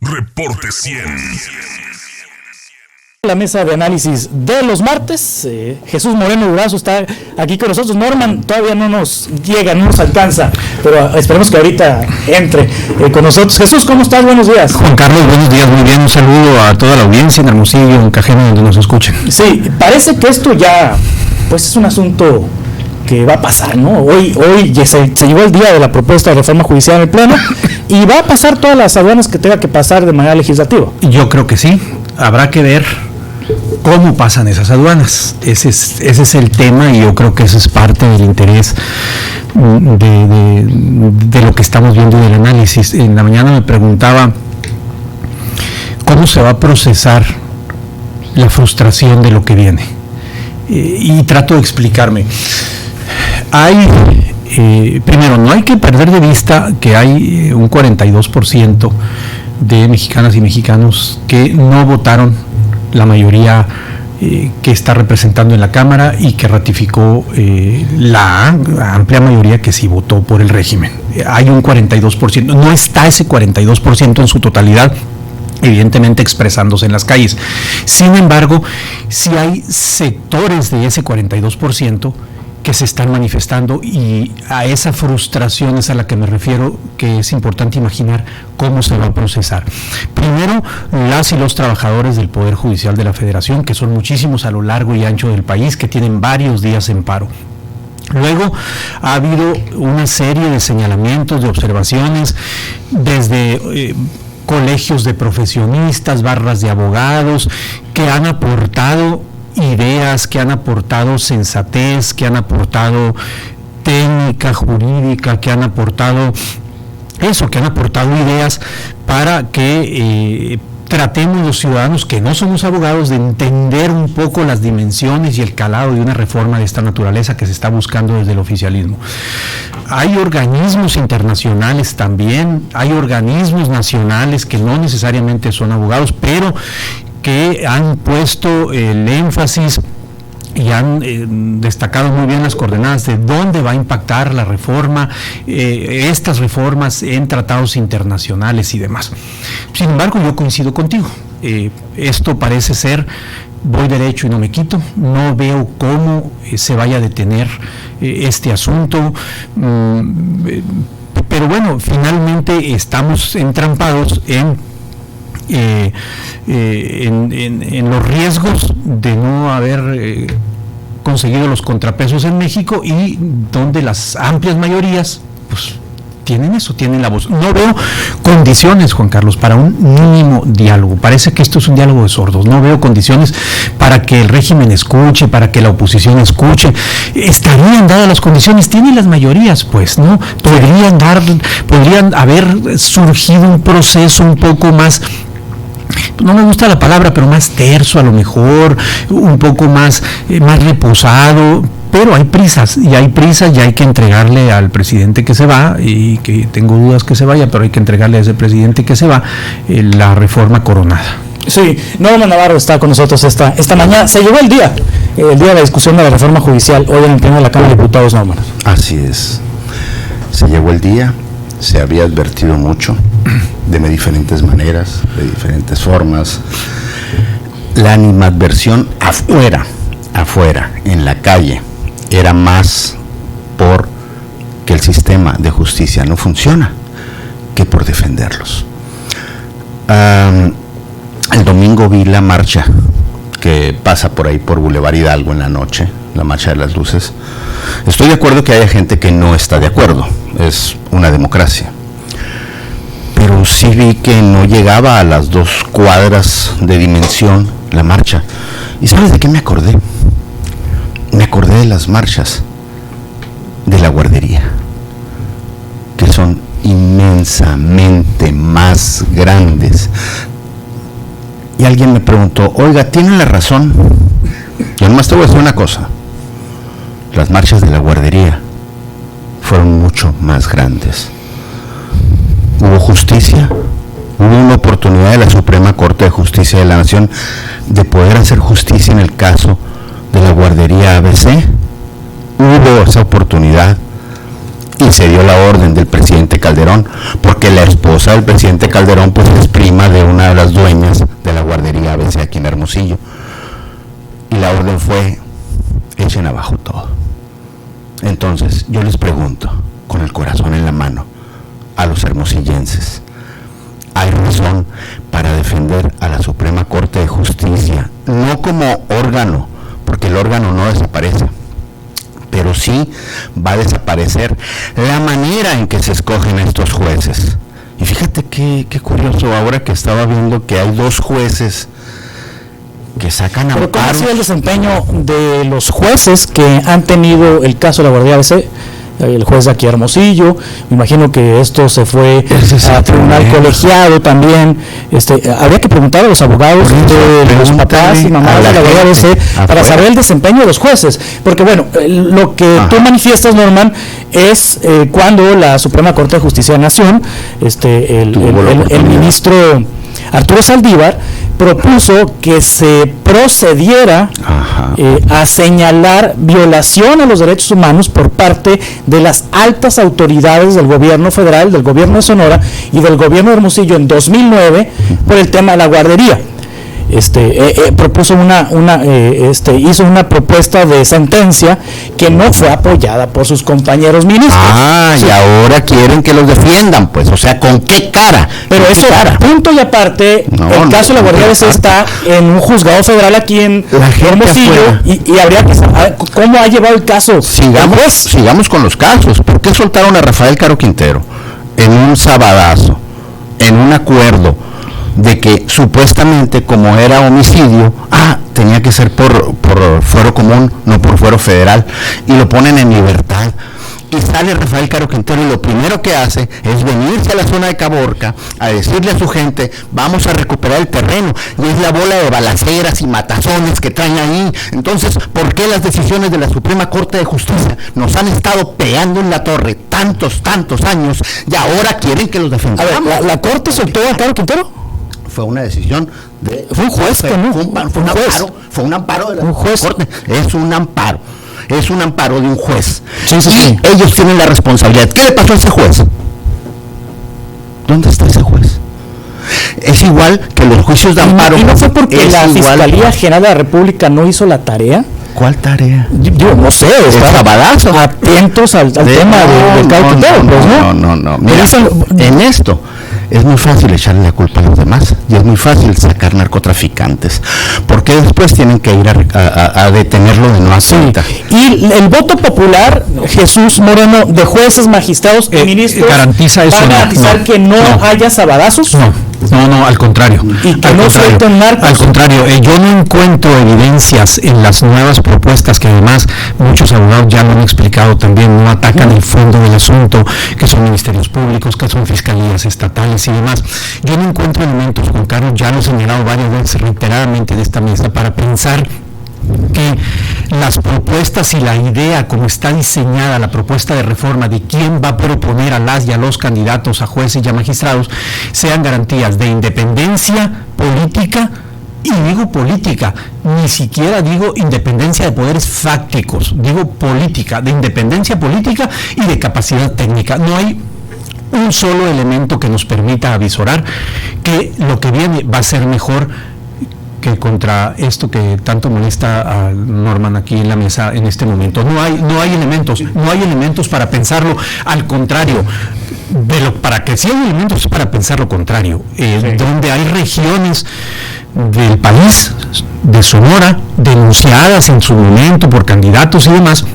Reporte 100. La mesa de análisis de los martes, Jesús Moreno Durazo está aquí con nosotros. Norman todavía no nos llega, no nos alcanza, pero esperemos que ahorita entre con nosotros. Jesús, ¿cómo estás? Buenos días. Juan Carlos, buenos días, muy bien, un saludo a toda la audiencia en Hermosillo, en Cajeme, donde nos escuchen. Sí, parece que esto ya, pues es un asunto que va a pasar, ¿no? Hoy ya se llegó el día de la propuesta de reforma judicial en el Pleno y va a pasar todas las aduanas que tenga que pasar de manera legislativa. Yo creo que sí, habrá que ver cómo pasan esas aduanas. Ese es el tema, y yo creo que ese es parte del interés de lo que estamos viendo del análisis. En la mañana me preguntaba cómo se va a procesar la frustración de lo que viene, y trato de explicarme. Primero, no hay que perder de vista que hay un 42% de mexicanas y mexicanos que no votaron la mayoría que está representando en la Cámara y que ratificó la amplia mayoría que sí votó por el régimen. Hay un 42%, no está ese 42% en su totalidad, evidentemente expresándose en las calles. Sin embargo, sí hay sectores de ese 42% que se están manifestando, y a esa frustración es a la que me refiero, que es importante imaginar cómo se va a procesar. Primero, las y los trabajadores del Poder Judicial de la Federación, que son muchísimos a lo largo y ancho del país, que tienen varios días en paro. Luego ha habido una serie de señalamientos, de observaciones, desde colegios de profesionistas, barras de abogados, que han aportado ideas, que han aportado sensatez, que han aportado técnica jurídica, que han aportado ideas para que tratemos los ciudadanos que no somos abogados de entender un poco las dimensiones y el calado de una reforma de esta naturaleza que se está buscando desde el oficialismo. Hay organismos internacionales también, hay organismos nacionales que no necesariamente son abogados, pero que han puesto el énfasis y han destacado muy bien las coordenadas de dónde va a impactar la reforma, estas reformas en tratados internacionales y demás. Sin embargo, yo coincido contigo. Esto parece ser voy derecho y no me quito. No veo cómo se vaya a detener este asunto. Pero bueno, finalmente estamos entrampados en los riesgos de no haber conseguido los contrapesos en México, y donde las amplias mayorías pues tienen la voz. No veo condiciones, Juan Carlos, para un mínimo diálogo. Parece que esto es un diálogo de sordos. No veo condiciones para que el régimen escuche, para que la oposición escuche. Estarían dadas las condiciones, tienen las mayorías, pues, ¿no? Podrían haber surgido un proceso un poco más, no me gusta la palabra, pero más terso a lo mejor, un poco más reposado, pero hay prisas, y hay que entregarle al presidente que se va, y que tengo dudas que se vaya, pero hay que entregarle a ese presidente que se va la reforma coronada. Sí, Norman Navarro está con nosotros esta mañana. Se llegó el día de la discusión de la reforma judicial, hoy en el Pleno de la Cámara de Diputados, Norman. Así es, se llegó el día, se había advertido mucho, de diferentes maneras, de diferentes formas. La animadversión afuera, en la calle, era más por que el sistema de justicia no funciona que por defenderlos. El domingo vi la marcha que pasa por ahí por Boulevard Hidalgo en la noche, la marcha de las luces. Estoy de acuerdo que haya gente que no está de acuerdo, es una democracia, pero sí vi que no llegaba a las 2 cuadras de dimensión la marcha. ¿Y sabes de qué me acordé? Me acordé de las marchas de la guardería, que son inmensamente más grandes. Y alguien me preguntó, oiga, ¿tiene la razón? Yo nomás te voy a decir una cosa: las marchas de la guardería fueron mucho más grandes. Hubo justicia, hubo una oportunidad de la Suprema Corte de Justicia de la Nación de poder hacer justicia en el caso de la guardería ABC. Hubo esa oportunidad y se dio la orden del presidente Calderón, porque la esposa del presidente Calderón pues es prima de orden fue: echen abajo todo. Entonces, yo les pregunto, con el corazón en la mano, a los hermosillenses, ¿hay razón para defender a la Suprema Corte de Justicia? No como órgano, porque el órgano no desaparece, pero sí va a desaparecer la manera en que se escogen estos jueces. Y fíjate qué curioso, ahora que estaba viendo que hay 2 jueces que sacan amparo. Pero ¿cómo ha sido el desempeño de los jueces que han tenido el caso de la Guardia ABC? El juez de aquí Hermosillo, me imagino que esto se fue a tribunal colegiado también. Habría que preguntar a los abogados de los papás y mamás de la Guardia ABC para saber el desempeño de los jueces, porque bueno, lo que tú manifiestas, Norman, es cuando la Suprema Corte de Justicia de la Nación, el ministro Arturo Saldívar propuso que se procediera a señalar violación a los derechos humanos por parte de las altas autoridades del gobierno federal, del gobierno de Sonora y del gobierno de Hermosillo en 2009 por el tema de la guardería. Propuso hizo una propuesta de sentencia que no fue apoyada por sus compañeros ministros. Y ahora quieren que los defiendan, pues, o sea, ¿con qué cara? Pero eso, punto y aparte, el caso de la Guardia ABC está en un juzgado federal aquí en Hermosillo y habría que saber cómo ha llevado el caso. Sigamos con los casos. ¿Por qué soltaron a Rafael Caro Quintero en un sabadazo, en un acuerdo de que supuestamente, como era homicidio, tenía que ser por fuero común, no por fuero federal, y lo ponen en libertad? Y sale Rafael Caro Quintero y lo primero que hace es venirse a la zona de Caborca a decirle a su gente: vamos a recuperar el terreno, y es la bola de balaceras y matazones que traen ahí. Entonces, ¿por qué las decisiones de la Suprema Corte de Justicia nos han estado pegando en la torre tantos años y ahora quieren que los defendamos? A ver, ¿la Corte soltó a Caro Quintero? Fue una decisión fue un juez, fue un amparo de la Corte. Es un amparo de un juez. Sí. Ellos tienen la responsabilidad. ¿Qué le pasó a ese juez? ¿Dónde está ese juez? Es igual que los juicios de amparo. ¿Y no fue porque la Fiscalía General de la República no hizo la tarea? ¿Cuál tarea? Yo no sé, atentos al tema del Caro Quintero. No. Mira, en esto es muy fácil echarle la culpa a los demás y es muy fácil sacar narcotraficantes, porque después tienen que ir a detenerlo de nueva cuenta. Y el voto popular, Jesús Moreno, de jueces, magistrados y ministros, garantiza eso. ¿va a garantizar que no haya sabadazos? No, al contrario. Y que no suelten narcos. Al contrario, yo no encuentro evidencias en las nuevas propuestas, que además muchos abogados ya lo han explicado también, no atacan el fondo del asunto, que son ministerios públicos, que son fiscalías estatales y demás. Yo no encuentro elementos, Juan Carlos, ya lo he señalado varias veces reiteradamente de esta mesa, para pensar que las propuestas y la idea como está diseñada la propuesta de reforma de quién va a proponer a las y a los candidatos a jueces y a magistrados sean garantías de independencia política. Y digo política, ni siquiera digo independencia de poderes fácticos, digo política, de independencia política y de capacidad técnica. No hay un solo elemento que nos permita avisorar que lo que viene va a ser mejor que contra esto que tanto molesta a Norman aquí en la mesa en este momento. No hay elementos para pensarlo, al contrario, para que sí hay elementos para pensar lo contrario, donde hay regiones del país, de Sonora, denunciadas en su momento por candidatos y demás,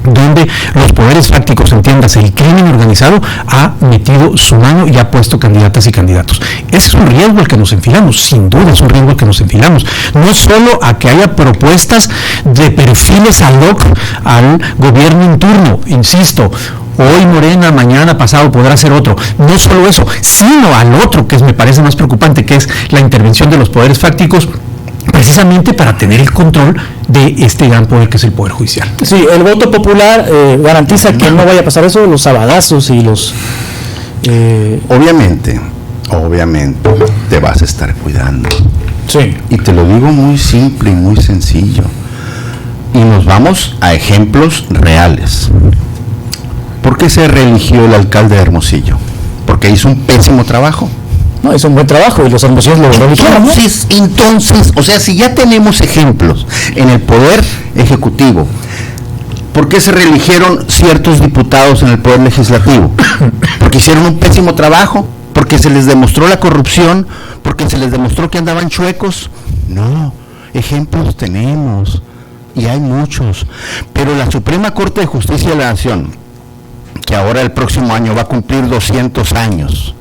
donde los poderes fácticos, entiéndase, el crimen organizado, ha metido su mano y ha puesto candidatas y candidatos. Ese es un riesgo al que nos enfilamos, sin duda es un riesgo al que nos enfilamos. No solo a que haya propuestas de perfiles ad hoc al gobierno en turno, insisto, hoy Morena, mañana pasado podrá ser otro. No solo eso, sino al otro que me parece más preocupante, que es la intervención de los poderes fácticos, precisamente para tener el control de este gran poder que es el Poder Judicial. Sí, el voto popular garantiza que no vaya a pasar eso, los sabadazos y los... Obviamente, te vas a estar cuidando. Sí. Y te lo digo muy simple y muy sencillo. Y nos vamos a ejemplos reales. ¿Por qué se reeligió el alcalde de Hermosillo? ¿Porque hizo un pésimo trabajo? No, es un buen trabajo y los hermosillos lo eligieron, ¿no? Entonces, o sea, si ya tenemos ejemplos en el Poder Ejecutivo, ¿por qué se reeligieron ciertos diputados en el Poder Legislativo? Porque hicieron un pésimo trabajo, porque se les demostró la corrupción, porque se les demostró que andaban chuecos. No, ejemplos tenemos, y hay muchos, pero la Suprema Corte de Justicia de la Nación, que ahora el próximo año va a cumplir 200 años,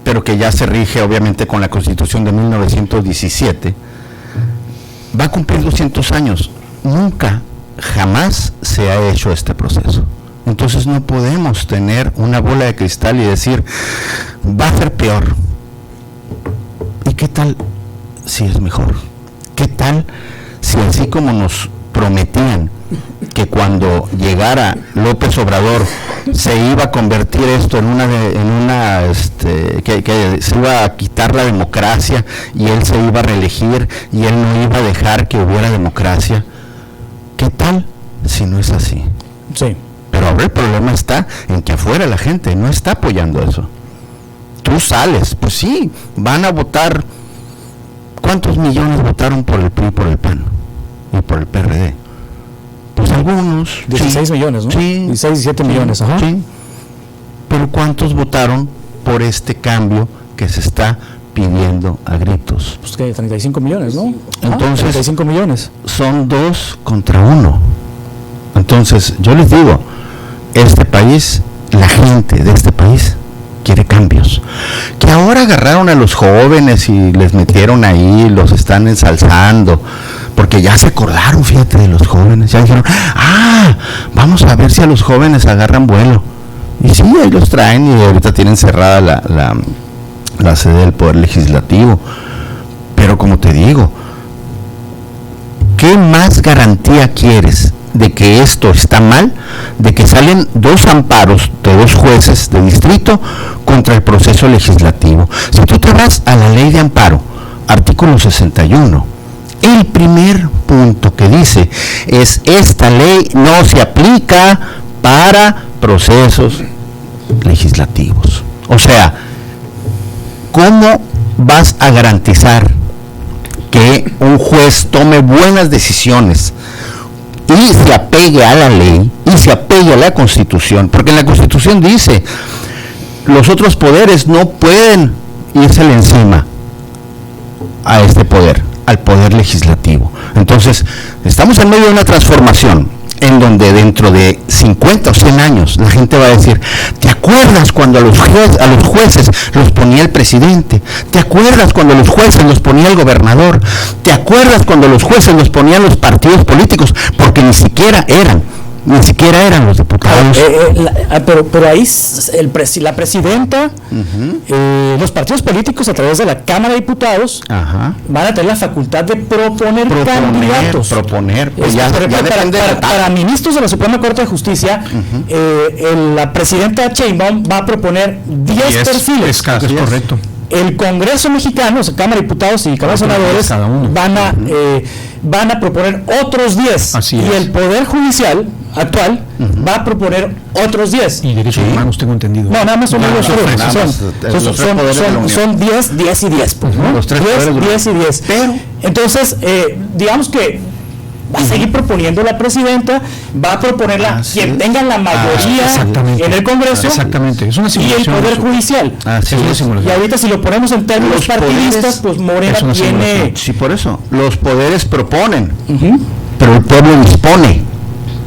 pero que ya se rige obviamente con la Constitución de 1917, va a cumplir 200 años. Nunca, jamás se ha hecho este proceso. Entonces no podemos tener una bola de cristal y decir, va a ser peor. ¿Y qué tal si es mejor? ¿Qué tal si así como nos prometían que cuando llegara López Obrador se iba a convertir esto que se iba a quitar la democracia y él se iba a reelegir y él no iba a dejar que hubiera democracia? ¿Qué tal si no es así? Sí. Pero ahora el problema está en que afuera la gente no está apoyando eso. Tú sales, pues sí, van a votar. ¿Cuántos millones votaron por el PRI, por el PAN y por el PRD? Pues algunos. 16 millones, ¿no? Sí. 16, 17 millones, ajá. Sí. Pero ¿cuántos votaron por este cambio que se está pidiendo a gritos? Pues que 35 millones, ¿no? Entonces, 35 millones. Son 2 contra 1. Entonces, yo les digo, este país, la gente de este país quiere cambios. Que ahora agarraron a los jóvenes y les metieron ahí, los están ensalzando, porque ya se acordaron, fíjate, de los jóvenes, ya dijeron, vamos a ver si a los jóvenes agarran vuelo. Y sí, ahí los traen y ahorita tienen cerrada la sede del Poder Legislativo. Pero como te digo, ¿qué más garantía quieres de que esto está mal, de que salen 2 amparos de 2 jueces de distrito contra el proceso legislativo? Si tú te vas a la ley de amparo, artículo 61, el primer punto que dice es: esta ley no se aplica para procesos legislativos. O sea, ¿cómo vas a garantizar que un juez tome buenas decisiones y se apegue a la ley y se apegue a la Constitución? Porque en la Constitución dice, los otros poderes no pueden írsele encima a este poder, al poder legislativo. Entonces, estamos en medio de una transformación en donde dentro de 50 o 100 años la gente va a decir: ¿te acuerdas cuando a los jueces los ponía el presidente? ¿Te acuerdas cuando a los jueces los ponía el gobernador? ¿Te acuerdas cuando a los jueces los ponían los partidos políticos? Porque ni siquiera eran los diputados. Pero ahí la presidenta, los partidos políticos a través de la Cámara de Diputados van a tener la facultad de proponer candidatos. Para ministros de la Suprema Corte de Justicia, la presidenta Sheinbaum va a proponer 10 perfiles. Es correcto. El Congreso mexicano, o sea, Cámara de Diputados y Cámara de Senadores, van a proponer otros 10. Así y es. el Poder Judicial actual va a proponer otros 10. Y derechos humanos, tengo entendido. No, nada más son los tres. Son 10, 10 y 10. Pues, ¿no? Los tres 10 y 10. Pero, entonces, digamos que va a seguir proponiendo la presidenta, va a proponerla quien tenga la mayoría en el Congreso. Exactamente, es una y el Poder Judicial. Y ahorita si lo ponemos en términos partidistas, pues Morena tiene... Sí, por eso, los poderes proponen, pero el pueblo dispone.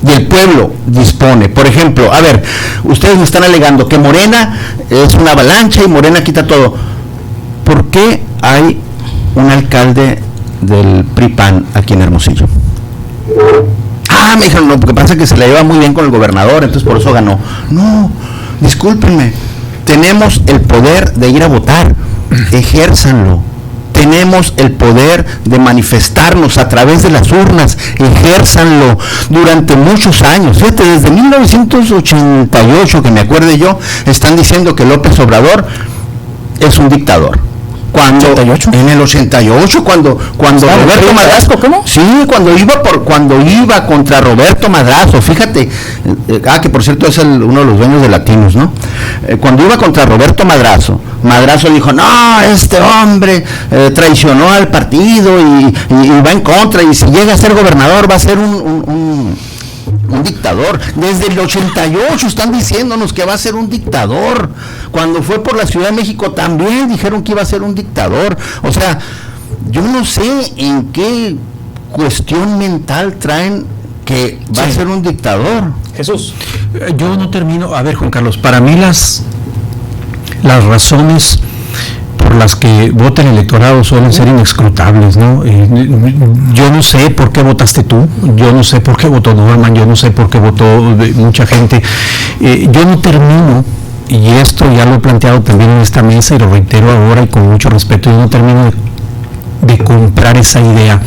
Y el pueblo dispone. Por ejemplo, a ver, ustedes me están alegando que Morena es una avalancha y Morena quita todo. ¿Por qué hay un alcalde del PRI-PAN aquí en Hermosillo? Me dijeron, no, porque pasa que se la lleva muy bien con el gobernador, entonces por eso ganó. No, discúlpenme, tenemos el poder de ir a votar, ejérzanlo. Tenemos el poder de manifestarnos a través de las urnas, ejérzanlo durante muchos años. Fíjate, desde 1988, que me acuerde yo, están diciendo que López Obrador es un dictador. Cuando 88. En el 88, cuando Roberto Madrazo, ¿cómo? Sí, cuando iba contra Roberto Madrazo, fíjate, que por cierto es uno de los dueños de Latinos, ¿no? Cuando iba contra Roberto Madrazo dijo, no, este hombre traicionó al partido y va en contra, y si llega a ser gobernador va a ser un dictador. Desde el 88 están diciéndonos que va a ser un dictador. Cuando fue por la Ciudad de México también dijeron que iba a ser un dictador. O sea, yo no sé en qué cuestión mental traen que va a ser un dictador. Jesús. Yo no termino. A ver, Juan Carlos, para mí las razones por las que vota el electorado suelen ser inescrutables, ¿no? Yo no sé por qué votaste tú, yo no sé por qué votó Norman, yo no sé por qué votó mucha gente. Yo no termino, y esto ya lo he planteado también en esta mesa y lo reitero ahora y con mucho respeto, yo no termino de comprar esa idea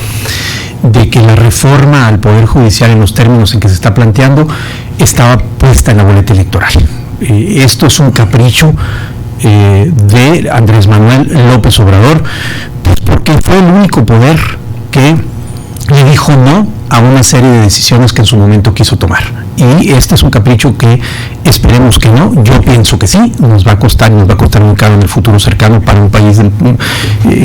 de que la reforma al Poder Judicial en los términos en que se está planteando estaba puesta en la boleta electoral. Esto es un capricho de Andrés Manuel López Obrador, pues porque fue el único poder que le dijo no a una serie de decisiones que en su momento quiso tomar. Y este es un capricho que esperemos que no, yo pienso que sí, nos va a costar muy caro en el futuro cercano para un país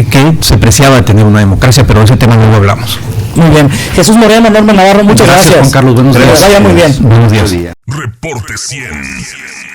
que se preciaba de tener una democracia, pero de ese tema no lo hablamos. Muy bien. Jesús Moreno, Norman Navarro, muchas gracias. Juan Carlos, buenos días. Vaya muy bien. Buenos días. Reporte 100.